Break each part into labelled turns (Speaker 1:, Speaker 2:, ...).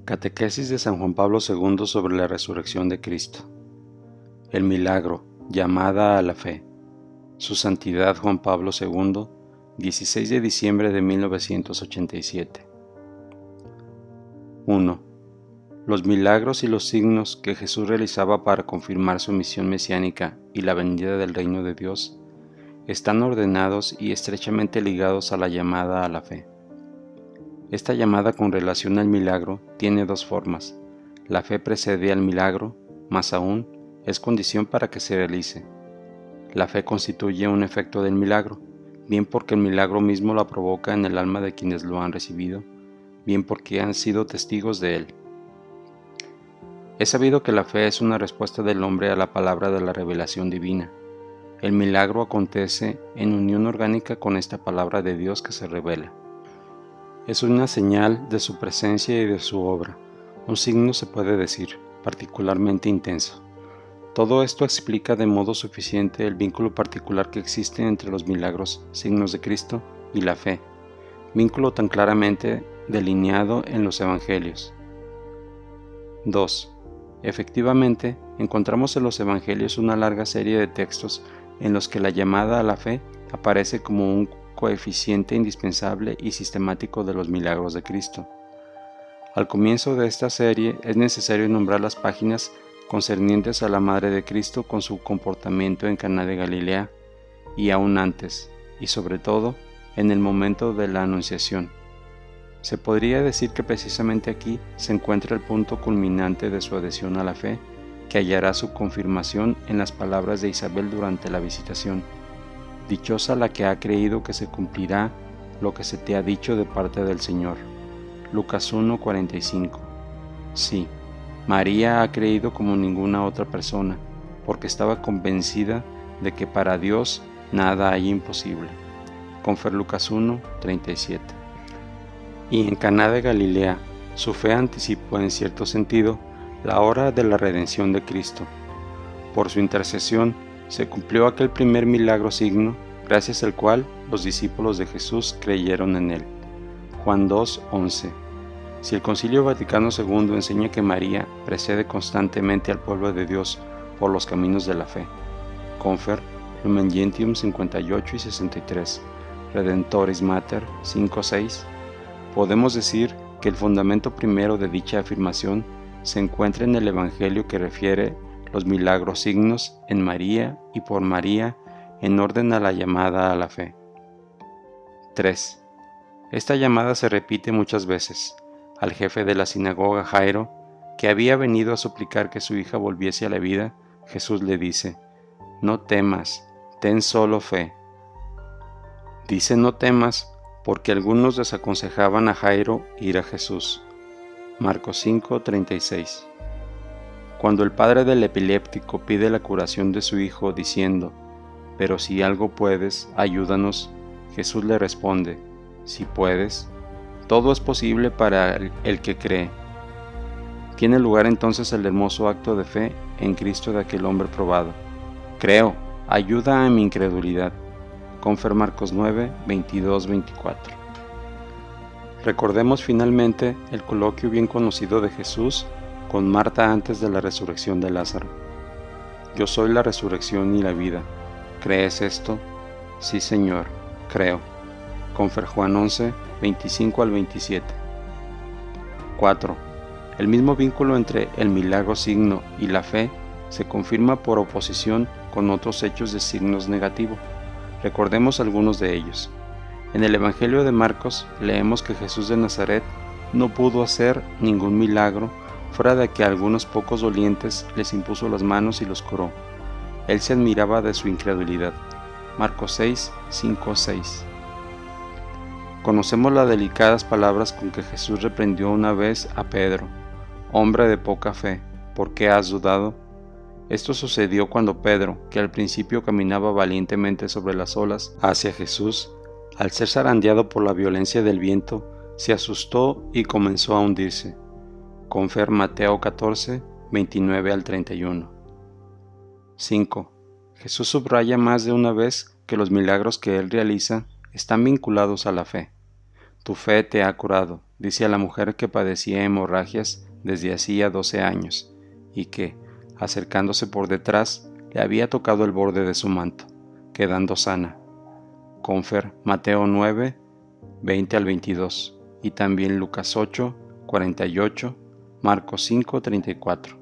Speaker 1: Catequesis de San Juan Pablo II sobre la resurrección de Cristo. El milagro, llamada a la fe. Su Santidad Juan Pablo II, 16 de diciembre de 1987. 1. Los milagros y los signos que Jesús realizaba para confirmar su misión mesiánica y la venida del reino de Dios están ordenados y estrechamente ligados a la llamada a la fe. Esta llamada con relación al milagro tiene dos formas. La fe precede al milagro, más aún, es condición para que se realice. La fe constituye un efecto del milagro, bien porque el milagro mismo la provoca en el alma de quienes lo han recibido, bien porque han sido testigos de él. Es sabido que la fe es una respuesta del hombre a la palabra de la revelación divina. El milagro acontece en unión orgánica con esta palabra de Dios que se revela. Es una señal de su presencia y de su obra, un signo se puede decir, particularmente intenso. Todo esto explica de modo suficiente el vínculo particular que existe entre los milagros, signos de Cristo, y la fe, vínculo tan claramente delineado en los Evangelios. 2. Efectivamente, encontramos en los Evangelios una larga serie de textos en los que la llamada a la fe aparece como un coeficiente indispensable y sistemático de los milagros de Cristo. Al comienzo de esta serie es necesario nombrar las páginas concernientes a la Madre de Cristo con su comportamiento en Caná de Galilea, y aún antes, y sobre todo, en el momento de la Anunciación. Se podría decir que precisamente aquí se encuentra el punto culminante de su adhesión a la fe, que hallará su confirmación en las palabras de Isabel durante la visitación. Dichosa la que ha creído que se cumplirá lo que se te ha dicho de parte del Señor. Lucas 1:45. Sí, María ha creído como ninguna otra persona, porque estaba convencida de que para Dios nada hay imposible. Confer Lucas 1:37. Y en Caná de Galilea, su fe anticipó en cierto sentido la hora de la redención de Cristo. Por su intercesión se cumplió aquel primer milagro signo, gracias al cual los discípulos de Jesús creyeron en él. Juan 2:11. Si el Concilio Vaticano II enseña que María precede constantemente al pueblo de Dios por los caminos de la fe. Confer Lumen Gentium 58 y 63, Redentoris Mater 5:6. Podemos decir que el fundamento primero de dicha afirmación se encuentra en el Evangelio que refiere los milagros signos en María y por María en orden a la llamada a la fe. 3. Esta llamada se repite muchas veces. Al jefe de la sinagoga Jairo, que había venido a suplicar que su hija volviese a la vida, Jesús le dice: no temas, ten solo fe. Dice no temas porque algunos desaconsejaban a Jairo ir a Jesús. Marcos 5:36. Cuando el padre del epiléptico pide la curación de su hijo diciendo: pero si algo puedes, ayúdanos, Jesús le responde: si puedes, todo es posible para el que cree. Tiene lugar entonces el hermoso acto de fe en Cristo de aquel hombre probado. Creo, ayuda a mi incredulidad. Confer Marcos 9:22-24. Recordemos finalmente el coloquio bien conocido de Jesús con Marta antes de la resurrección de Lázaro. Yo soy la resurrección y la vida. ¿Crees esto? Sí, Señor, creo. Confer Juan 11:25-27. 4. El mismo vínculo entre el milagro signo y la fe se confirma por oposición con otros hechos de signos negativo. Recordemos algunos de ellos. En el Evangelio de Marcos leemos que Jesús de Nazaret no pudo hacer ningún milagro fuera de que a algunos pocos dolientes les impuso las manos y los curó. Él se admiraba de su incredulidad. Marcos 6:5-6. Conocemos las delicadas palabras con que Jesús reprendió una vez a Pedro: hombre de poca fe, ¿por qué has dudado? Esto sucedió cuando Pedro, que al principio caminaba valientemente sobre las olas hacia Jesús, al ser zarandeado por la violencia del viento, se asustó y comenzó a hundirse. Confer Mateo 14:29-31. 5. Jesús subraya más de una vez que los milagros que él realiza están vinculados a la fe. tu fe te ha curado, dice a la mujer que padecía hemorragias desde hacía 12 años, y que, acercándose por detrás, le había tocado el borde de su manto, quedando sana. Confer Mateo 9, 20 al 22, y también Lucas 8, 48, Marcos 5, 34.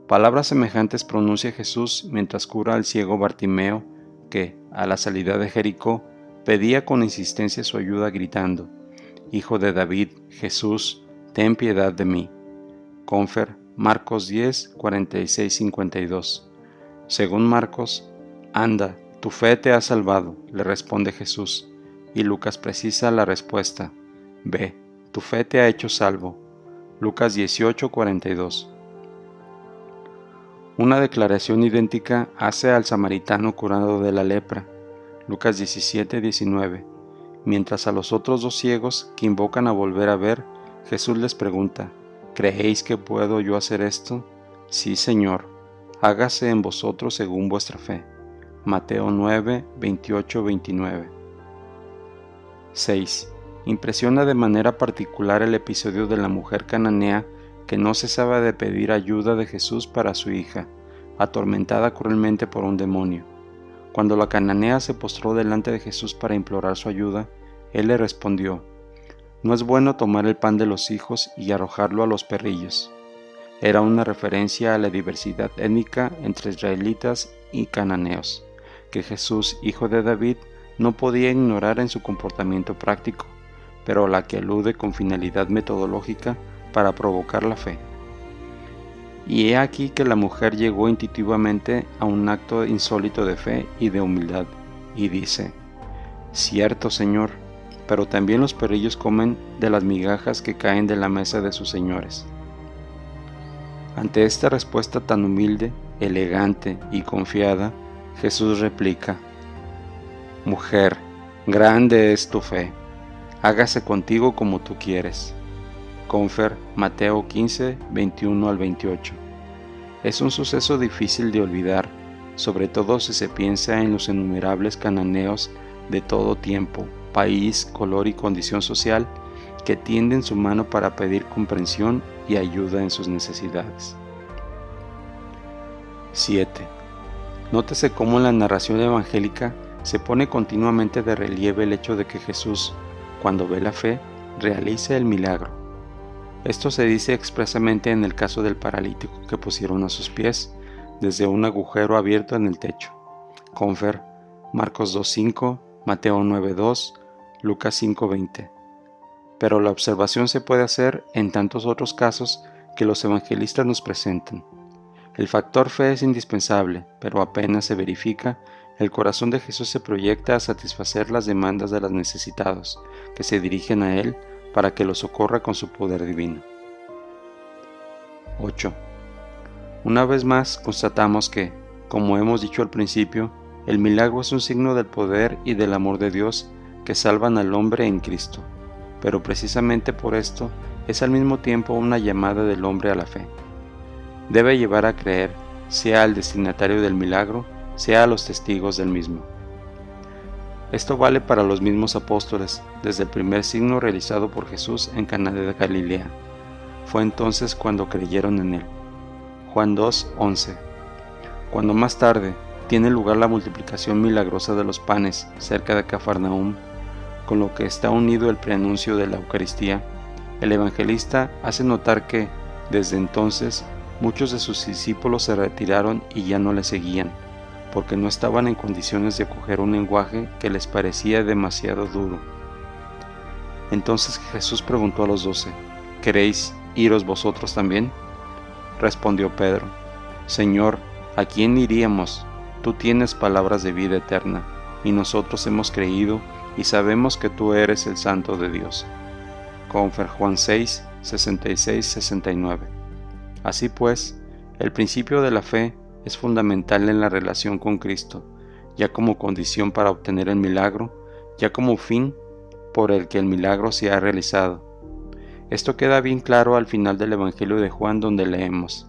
Speaker 1: Palabras semejantes pronuncia Jesús mientras cura al ciego Bartimeo, que, a la salida de Jericó, pedía con insistencia su ayuda gritando: Hijo de David, Jesús, ten piedad de mí. Confer Marcos 10, 46, 52. Según Marcos, anda, tu fe te ha salvado, le responde Jesús, y Lucas precisa la respuesta: ve, tu fe te ha hecho salvo. Lucas 18, 42. Una declaración idéntica hace al samaritano curado de la lepra, Lucas 17, 19. Mientras a los otros dos ciegos que invocan a volver a ver, Jesús les pregunta: ¿creéis que puedo yo hacer esto? Sí, Señor, hágase en vosotros según vuestra fe. Mateo 9, 28, 29. 6. Impresiona de manera particular el episodio de la mujer cananea que no cesaba de pedir ayuda de Jesús para su hija, atormentada cruelmente por un demonio. Cuando la cananea se postró delante de Jesús para implorar su ayuda, él le respondió: no es bueno tomar el pan de los hijos y arrojarlo a los perrillos. Era una referencia a la diversidad étnica entre israelitas y cananeos, que Jesús, hijo de David, no podía ignorar en su comportamiento práctico, pero a la que alude con finalidad metodológica para provocar la fe. Y he aquí que la mujer llegó intuitivamente a un acto insólito de fe y de humildad, y dice: cierto, Señor, pero también los perrillos comen de las migajas que caen de la mesa de sus señores. Ante esta respuesta tan humilde, elegante y confiada, Jesús replica: mujer, grande es tu fe, hágase contigo como tú quieres. Confer Mateo 15, 21 al 28. Es un suceso difícil de olvidar, sobre todo si se piensa en los innumerables cananeos de todo tiempo, país, color y condición social que tienden su mano para pedir comprensión y ayuda en sus necesidades. 7. Nótese cómo en la narración evangélica se pone continuamente de relieve el hecho de que Jesús, cuando ve la fe, realiza el milagro. Esto se dice expresamente en el caso del paralítico que pusieron a sus pies desde un agujero abierto en el techo. Confer Marcos 2.5, Mateo 9.2, Lucas 5.20. Pero la observación se puede hacer en tantos otros casos que los evangelistas nos presentan. El factor fe es indispensable, pero apenas se verifica, el corazón de Jesús se proyecta a satisfacer las demandas de los necesitados, que se dirigen a Él para que los socorra con su poder divino. 8. Una vez más constatamos que, como hemos dicho al principio, el milagro es un signo del poder y del amor de Dios que salvan al hombre en Cristo, pero precisamente por esto es al mismo tiempo una llamada del hombre a la fe. Debe llevar a creer, sea al destinatario del milagro, sea a los testigos del mismo. Esto vale para los mismos apóstoles, desde el primer signo realizado por Jesús en Caná de Galilea. Fue entonces cuando creyeron en él. Juan 2:11. Cuando más tarde tiene lugar la multiplicación milagrosa de los panes cerca de Cafarnaúm, con lo que está unido el preanuncio de la Eucaristía, el evangelista hace notar que, desde entonces, muchos de sus discípulos se retiraron y ya no le seguían, porque no estaban en condiciones de acoger un lenguaje que les parecía demasiado duro. Entonces Jesús preguntó a los 12: ¿queréis iros vosotros también? Respondió Pedro: Señor, ¿a quién iríamos? Tú tienes palabras de vida eterna, y nosotros hemos creído y sabemos que tú eres el Santo de Dios. Confer Juan 6, 66, 69. Así pues, el principio de la fe es fundamental en la relación con Cristo, ya como condición para obtener el milagro, ya como fin por el que el milagro se ha realizado. Esto queda bien claro al final del Evangelio de Juan, donde leemos: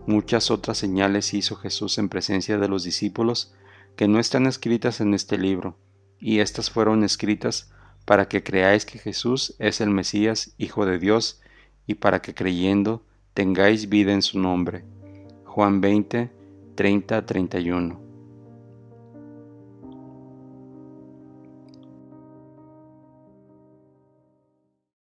Speaker 1: muchas otras señales hizo Jesús en presencia de los discípulos que no están escritas en este libro, y estas fueron escritas para que creáis que Jesús es el Mesías, Hijo de Dios, y para que creyendo tengáis vida en su nombre. Juan 20, 30-31.